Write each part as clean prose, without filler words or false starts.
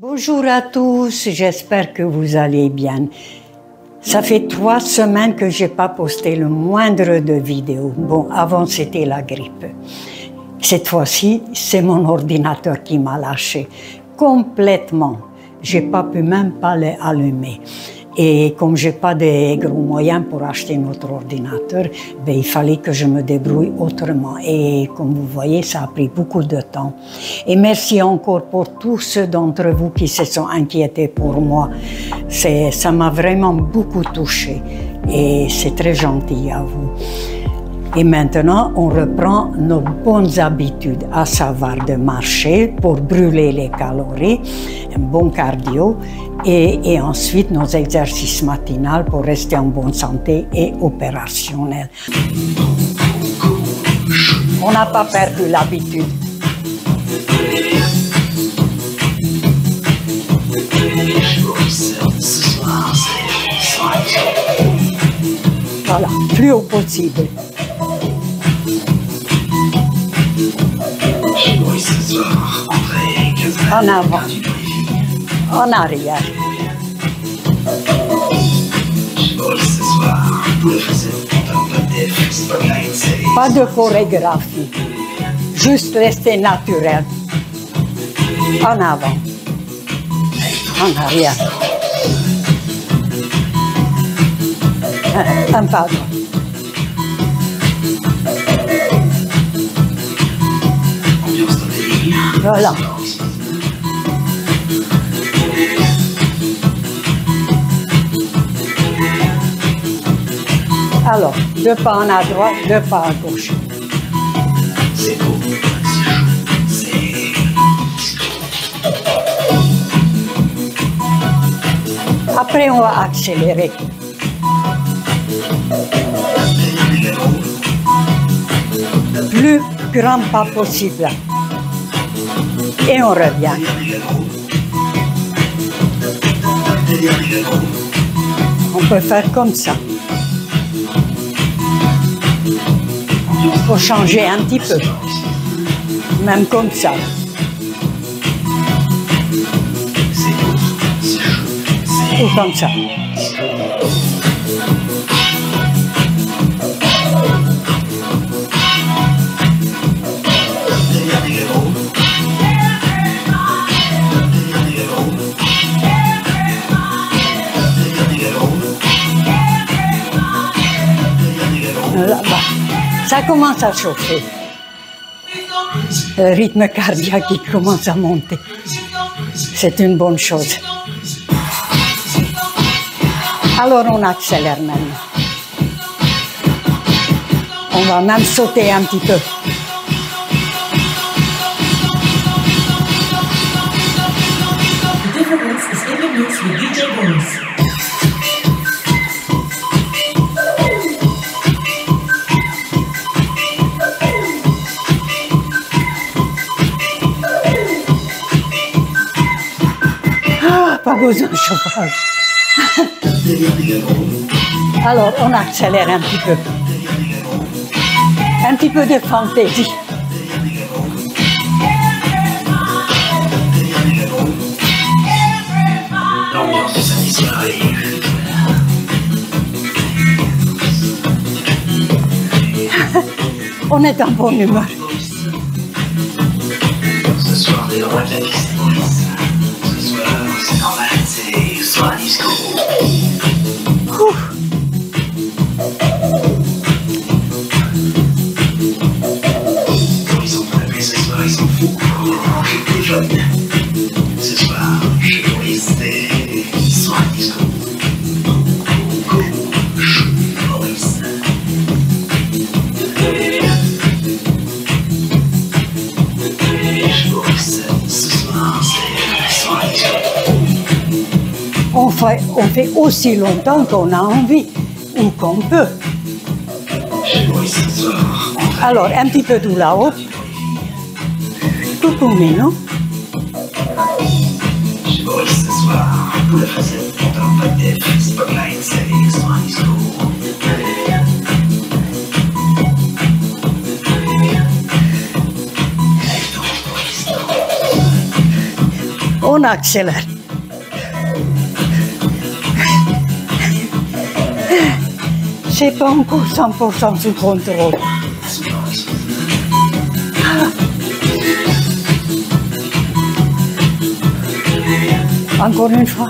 Bonjour à tous, j'espère que vous allez bien. Ça fait 3 semaines que j'ai pas posté le moindre de vidéo. Bon, avant c'était la grippe. Cette fois-ci, c'est mon ordinateur qui m'a lâché complètement. J'ai pas pu même pas l'allumer. Et comme j'ai pas de gros moyens pour acheter notre ordinateur, ben, il fallait que je me débrouille autrement. Et comme vous voyez, ça a pris beaucoup de temps. Et merci encore pour tous ceux d'entre vous qui se sont inquiétés pour moi. Ça m'a vraiment beaucoup touchée. Et c'est très gentil à vous. Et maintenant, on reprend nos bonnes habitudes, à savoir de marcher pour brûler les calories, un bon cardio, et ensuite nos exercices matinaux pour rester en bonne santé et opérationnel. On n'a pas perdu l'habitude. Voilà, plus haut possible. En avant, en arrière. Pas de chorégraphie, juste rester naturel. En avant, en arrière. Un pas. Voilà. Alors, 2 pas en à droite, 2 pas à gauche. Après, on va accélérer. Plus grand pas possible. Et on revient. On peut faire comme ça. Il faut changer un petit peu. Même comme ça. Ou comme ça. Là-bas. Ça commence à chauffer. Le rythme cardiaque qui commence à monter. C'est une bonne chose. Alors on accélère maintenant. On va même sauter un petit peu. The difference is in the mix with DJ Boris. Pas besoin de chauffage. Alors, on accélère un petit peu. Un petit peu de fantaisie. On est en bonne humeur. Ce soir, les rois de la piste. Ce soir, c'est normal, c'est soir disco. Quand ils ont tapé ce soir, ils s'en foutent. J'étais jeune. Ce soir, je vais rester soir disco. On fait aussi longtemps qu'on a envie ou qu'on peut. Alors, un petit peu tout là-haut. Coucou, Minou. On accélère. C'est pas encore 100% sous contrôle. Encore une fois.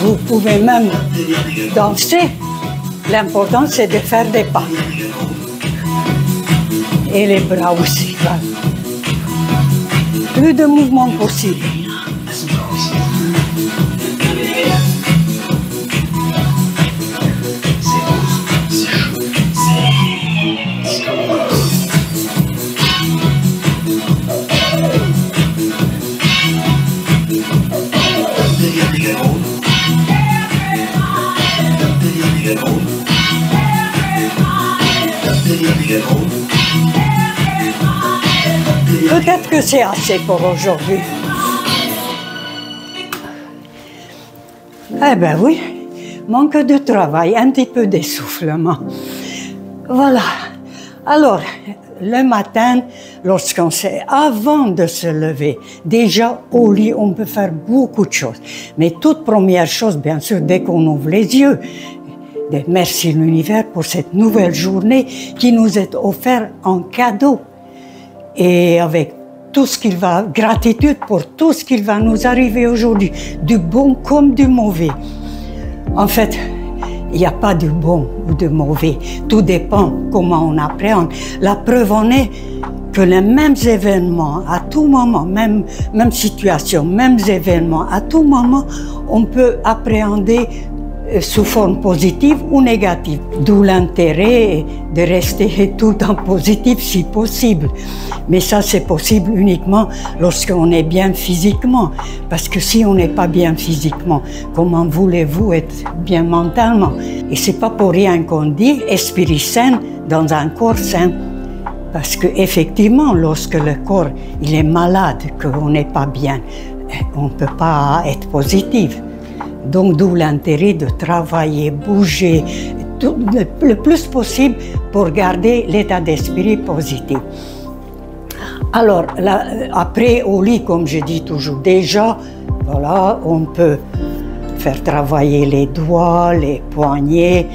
Vous pouvez même danser. L'important, c'est de faire des pas. Et les bras aussi. Voilà. Plus de mouvements possible. Peut-être que c'est assez pour aujourd'hui. Eh ben oui, manque de travail, un petit peu d'essoufflement. Voilà. Alors, le matin, lorsqu'on sait, avant de se lever, déjà au lit, on peut faire beaucoup de choses. Mais toute première chose, bien sûr, dès qu'on ouvre les yeux, merci l'univers pour cette nouvelle journée qui nous est offerte en cadeau. Et avec tout ce qu'il va, gratitude pour tout ce qui va nous arriver aujourd'hui, du bon comme du mauvais. En fait, il n'y a pas de bon ou de mauvais, tout dépend comment on appréhende. La preuve en est que les mêmes événements, à tout moment, même situation, mêmes événements, à tout moment, on peut appréhender sous forme positive ou négative. D'où l'intérêt de rester tout le temps positif si possible. Mais ça, c'est possible uniquement lorsqu'on est bien physiquement. Parce que si on n'est pas bien physiquement, comment voulez-vous être bien mentalement? Et c'est pas pour rien qu'on dit esprit sain dans un corps sain. Parce qu'effectivement, lorsque le corps il est malade, qu'on n'est pas bien, on ne peut pas être positif. Donc, d'où l'intérêt de travailler, bouger, le plus possible pour garder l'état d'esprit positif. Alors, là, après, au lit, comme je dis toujours, déjà, voilà, on peut faire travailler les doigts, les poignets,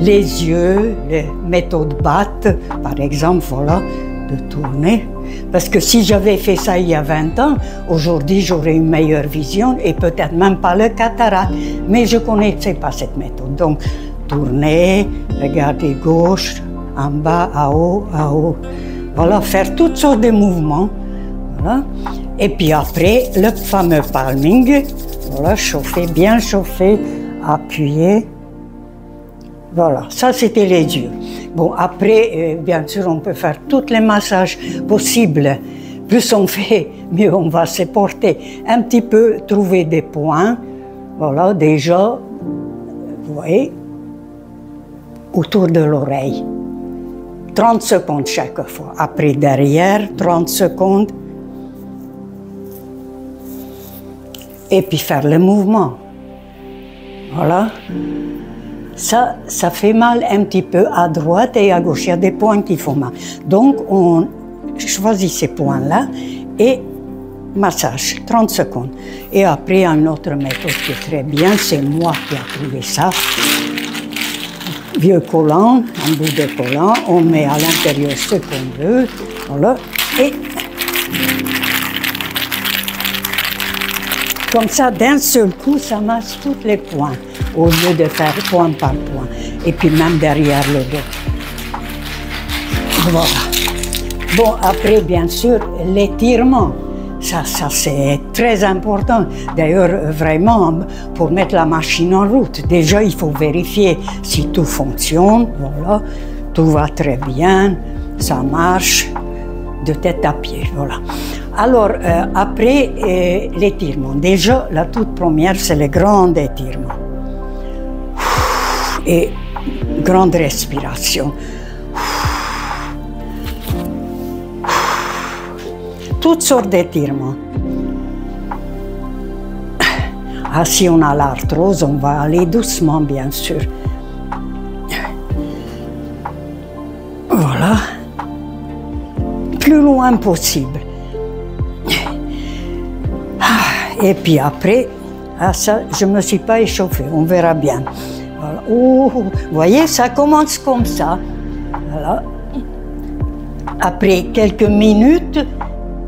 les yeux, les méthodes BAT, par exemple, voilà, de tourner. Parce que si j'avais fait ça il y a 20 ans, aujourd'hui j'aurais une meilleure vision et peut-être même pas le cataracte. Mais je ne connaissais pas cette méthode. Donc, tourner, regarder gauche, en bas, à haut, à haut. Voilà, faire toutes sortes de mouvements. Voilà. Et puis après, le fameux palming. Voilà, chauffer, bien chauffer, appuyer. Voilà, ça c'était les yeux. Bon, après, bien sûr, on peut faire tous les massages possibles. Plus on fait, mieux on va se porter. Un petit peu, trouver des points. Voilà, déjà, vous voyez, autour de l'oreille. 30 secondes chaque fois. Après, derrière, 30 secondes. Et puis faire le mouvement. Voilà. Ça fait mal un petit peu à droite et à gauche. Il y a des points qui font mal. Donc, on choisit ces points-là et massage, 30 secondes. Et après, il y a une autre méthode qui est très bien. C'est moi qui ai trouvé ça. Vieux collant, un bout de collant. On met à l'intérieur ce qu'on veut. Voilà. Et comme ça, d'un seul coup, ça masse tous les points, au lieu de faire point par point. Et puis même derrière le dos. Voilà. Bon, après, bien sûr, l'étirement. Ça c'est très important. D'ailleurs, vraiment, pour mettre la machine en route, déjà, il faut vérifier si tout fonctionne. Voilà. Tout va très bien, ça marche, de tête à pied. Voilà. Alors, après l'étirement, déjà, la toute première, c'est le grand étirement. Et grande respiration. toutes sortes d'étirements. Ah, si on a l'arthrose, on va aller doucement, bien sûr. Voilà. Plus loin possible. Et puis après, ça, je ne me suis pas échauffée, on verra bien. Voilà. Oh, vous voyez, ça commence comme ça. Voilà. Après quelques minutes,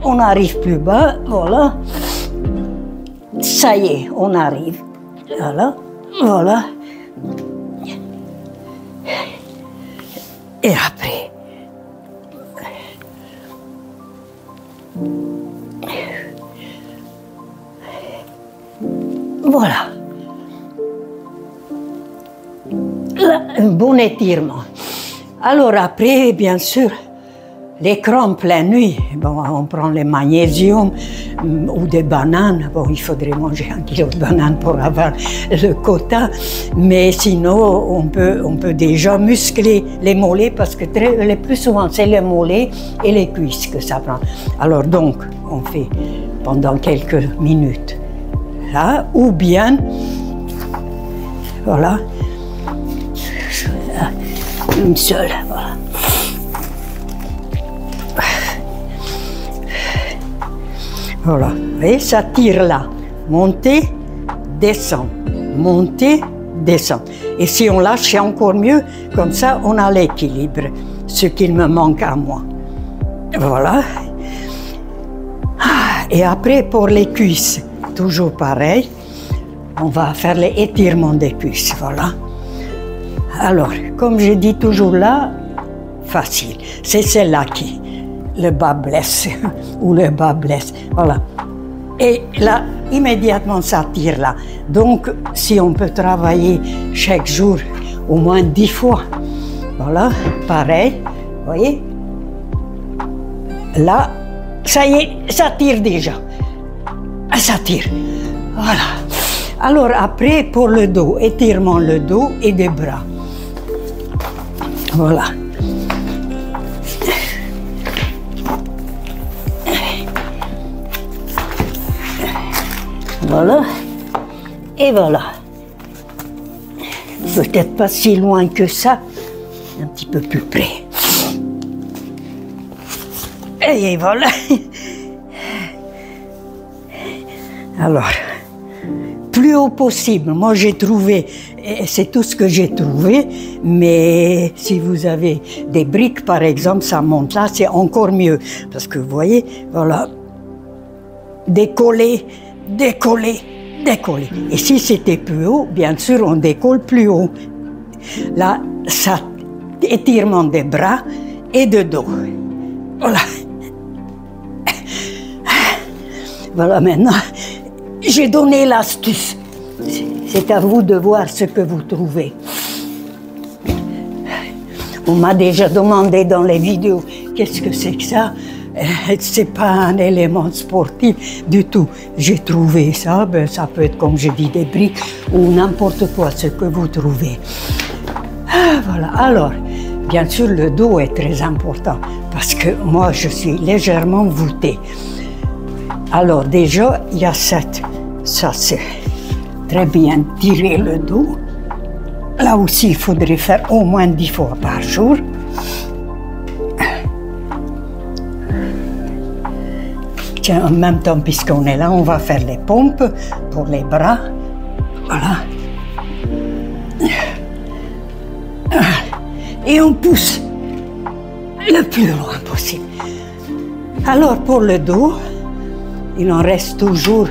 on arrive plus bas, voilà. Ça y est, on arrive. Voilà, voilà. Et après, voilà. Là, un bon étirement. Alors après, bien sûr, les crampes la nuit, bon, on prend le magnésium ou des bananes. Bon, il faudrait manger 1 kilo de bananes pour avoir le quota, mais sinon, on peut déjà muscler les mollets parce que le plus souvent, c'est les mollets et les cuisses que ça prend. Alors donc, on fait pendant quelques minutes là, ou bien, voilà, une seule, voilà. Voilà, vous voyez, ça tire là. Montez, descend. Montez, descend. Et si on lâche, c'est encore mieux. Comme ça, on a l'équilibre, ce qu'il me manque à moi. Voilà. Et après, pour les cuisses, toujours pareil. On va faire les étirements des cuisses, voilà. Alors, comme je dis toujours là, facile. C'est celle-là qui... le bas blesse, ou le bas blesse, voilà. Et là, immédiatement, ça tire là. Donc, si on peut travailler chaque jour, au moins 10 fois, voilà, pareil, vous voyez. Là, ça y est, ça tire déjà. Ça tire, voilà. Alors après, pour le dos, étirement le dos et des bras. Voilà. Voilà, et voilà. Peut-être pas si loin que ça, un petit peu plus près. Et voilà. Alors, plus haut possible. Moi, j'ai trouvé, c'est tout ce que j'ai trouvé, mais si vous avez des briques, par exemple, ça monte là, c'est encore mieux. Parce que vous voyez, voilà, décoller, décoller, décoller. Et si c'était plus haut, bien sûr, on décolle plus haut. Là, ça, étirement des bras et de dos. Voilà. Voilà, maintenant, j'ai donné l'astuce. C'est à vous de voir ce que vous trouvez. On m'a déjà demandé dans les vidéos, qu'est-ce que c'est que ça? C'est pas un élément sportif du tout. J'ai trouvé ça, ben, ça peut être, comme je dis, des briques ou n'importe quoi, ce que vous trouvez. Ah, voilà, alors, bien sûr, le dos est très important parce que moi, je suis légèrement voûtée. Alors, déjà, il y a cette, ça c'est très bien tirer le dos. Là aussi, il faudrait faire au moins 10 fois par jour. Tiens, en même temps, puisqu'on est là, on va faire les pompes pour les bras. Voilà. Et on pousse le plus loin possible. Alors, pour le dos, il en reste toujours.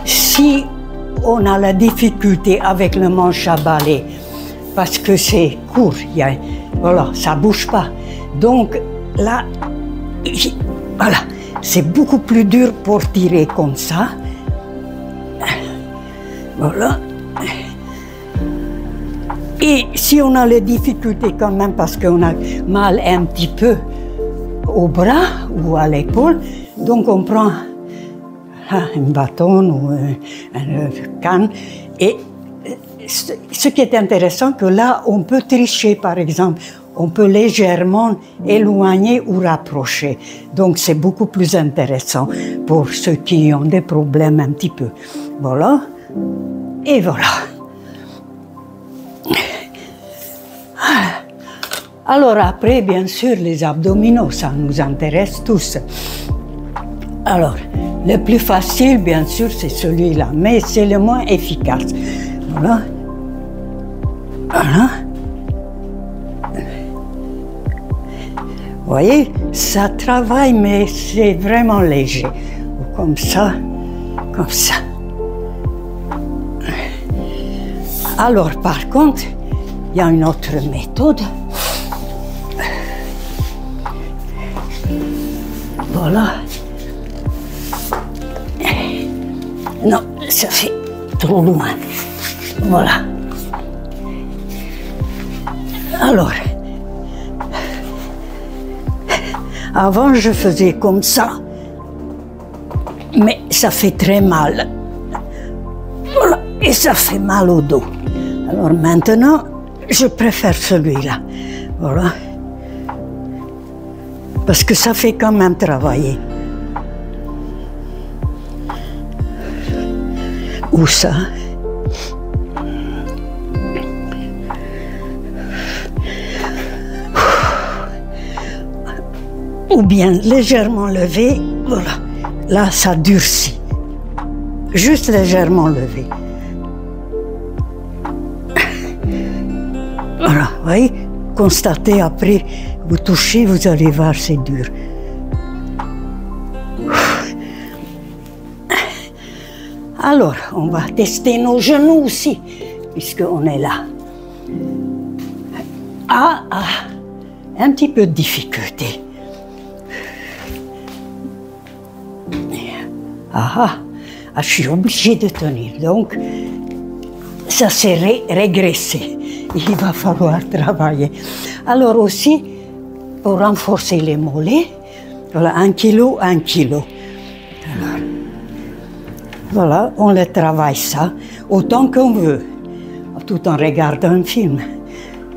Si on a la difficulté avec le manche à balai, parce que c'est court, voilà, ça ne bouge pas. Donc là, voilà, c'est beaucoup plus dur pour tirer comme ça. Voilà. Et si on a les difficultés quand même, parce qu'on a mal un petit peu au bras ou à l'épaule, donc on prend un bâton ou une canne. Et ce qui est intéressant, que là, on peut tricher, par exemple. on peut légèrement éloigner ou rapprocher. Donc c'est beaucoup plus intéressant pour ceux qui ont des problèmes un petit peu. Voilà. Et voilà. Alors après, bien sûr, les abdominaux, ça nous intéresse tous. Alors, le plus facile, bien sûr, c'est celui-là, mais c'est le moins efficace. Voilà. Voilà. Vous voyez, ça travaille, mais c'est vraiment léger. Comme ça, comme ça. Alors, par contre, il y a une autre méthode. Voilà. Non, ça fait trop loin. Voilà. Alors, avant je faisais comme ça, mais ça fait très mal. Voilà, et ça fait mal au dos. Alors maintenant, je préfère celui-là. Voilà. Parce que ça fait quand même travailler. Où ça? Ou bien légèrement levé, voilà. Là, ça durcit. Juste légèrement levé. Voilà, vous voyez? Constatez après, vous touchez, vous allez voir, c'est dur. Alors, on va tester nos genoux aussi, puisqu'on est là. Un petit peu de difficulté. Je suis obligée de tenir, donc ça s'est régressé. Il va falloir travailler. Alors aussi, pour renforcer les mollets, voilà, 1 kilo, 1 kilo. Alors, voilà, on le travaille ça autant qu'on veut, tout en regardant un film.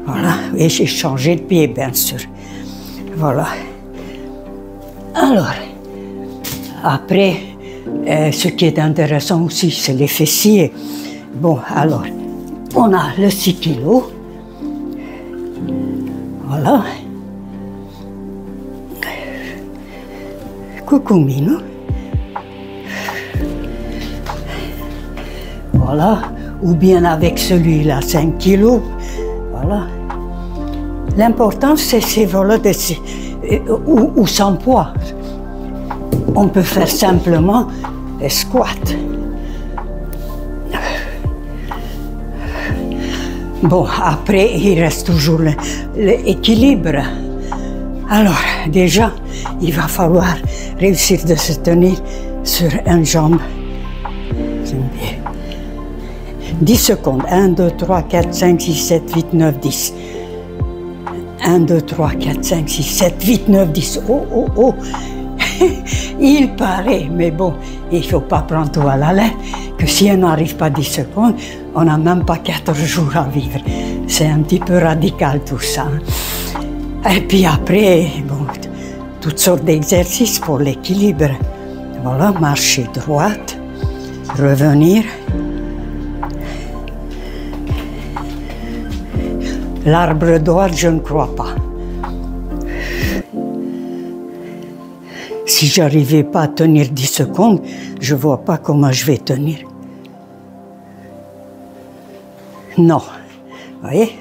Voilà, et j'ai changé de pied, bien sûr. Voilà. Alors, après, ce qui est intéressant aussi, c'est les fessiers. Bon, alors, on a le 6 kilos. Voilà. Coucou Minou. Voilà. Ou bien avec celui-là, 5 kilos. Voilà. L'important, c'est voilà, ou sans poids. On peut faire simplement des squats. Bon, après, il reste toujours l'équilibre. Alors, déjà, il va falloir réussir de se tenir sur une jambe. 10 secondes. 1, 2, 3, 4, 5, 6, 7, 8, 9, 10. 1, 2, 3, 4, 5, 6, 7, 8, 9, 10. Oh. Il paraît, mais bon, il ne faut pas prendre tout à la lettre, que si on n'arrive pas 10 secondes, on n'a même pas 4 jours à vivre. C'est un petit peu radical tout ça. Et puis après, bon, toutes sortes d'exercices pour l'équilibre. Voilà, marcher droite, revenir. L'arbre droit, je ne crois pas. Si j'arrivais pas à tenir 10 secondes, je ne vois pas comment je vais tenir. Non. Vous voyez?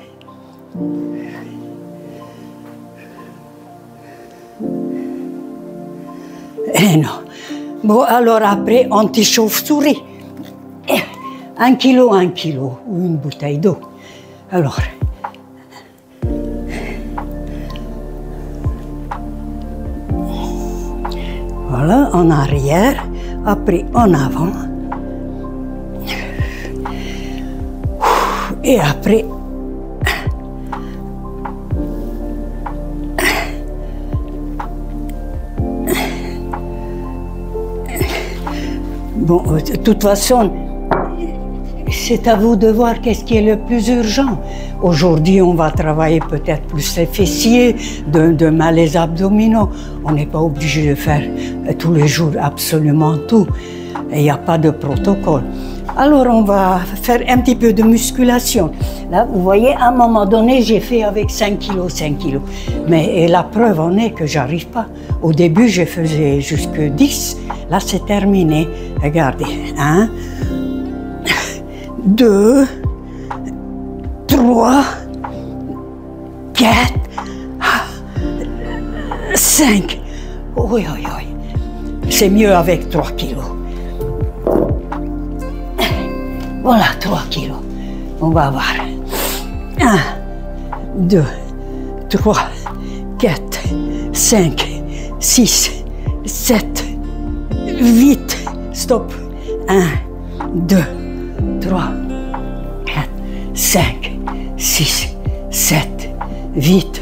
Eh non. Bon, alors après, anti-chauve-souris. 1 kilo, 1 kilo, ou une bouteille d'eau. Alors. Voilà, en arrière, après en avant. Et après, bon, de toute façon, c'est à vous de voir qu'est-ce qui est le plus urgent. Aujourd'hui, on va travailler peut-être plus les fessiers, demain les abdominaux. On n'est pas obligé de faire tous les jours absolument tout. Il n'y a pas de protocole. Alors, on va faire un petit peu de musculation. Là, vous voyez, à un moment donné, j'ai fait avec 5 kilos, 5 kilos. Mais la preuve en est que j'arrive pas. Au début, je faisais jusque 10. Là, c'est terminé. Regardez. 1, 2, 3, 4, 5. Oui, oui, oui. C'est mieux avec 3 kilos. Voilà, 3 kilos. On va voir. 1, 2, 3, 4, 5, 6, 7, 8. Stop. 1, 2, 3, 4, 5, 6, 7, 8,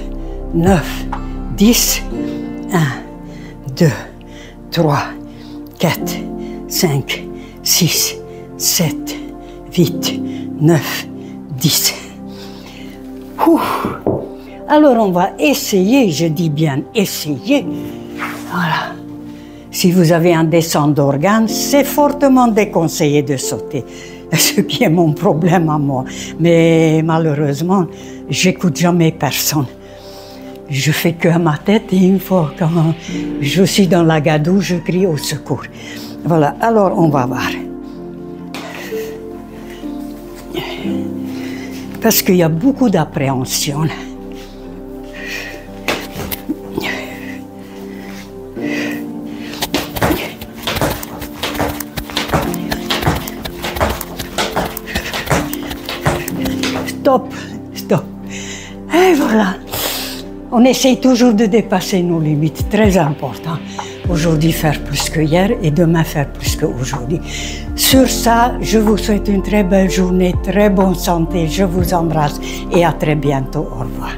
9, 10. 1, 2, 3, 4, 5, 6, 7, 8, 9, 10. Alors on va essayer, je dis bien essayer. Voilà. Si vous avez un descente d'organes, c'est fortement déconseillé de sauter. Ce qui est mon problème à moi. Mais malheureusement, j'écoute jamais personne. Je fais que à ma tête et une fois quand je suis dans la gadoue, je crie au secours. Voilà, alors on va voir. Parce qu'il y a beaucoup d'appréhension. Stop, stop. Et voilà. On essaye toujours de dépasser nos limites, très important. Aujourd'hui, faire plus que hier et demain, faire plus qu'aujourd'hui. Sur ça, je vous souhaite une très belle journée, très bonne santé. Je vous embrasse et à très bientôt. Au revoir.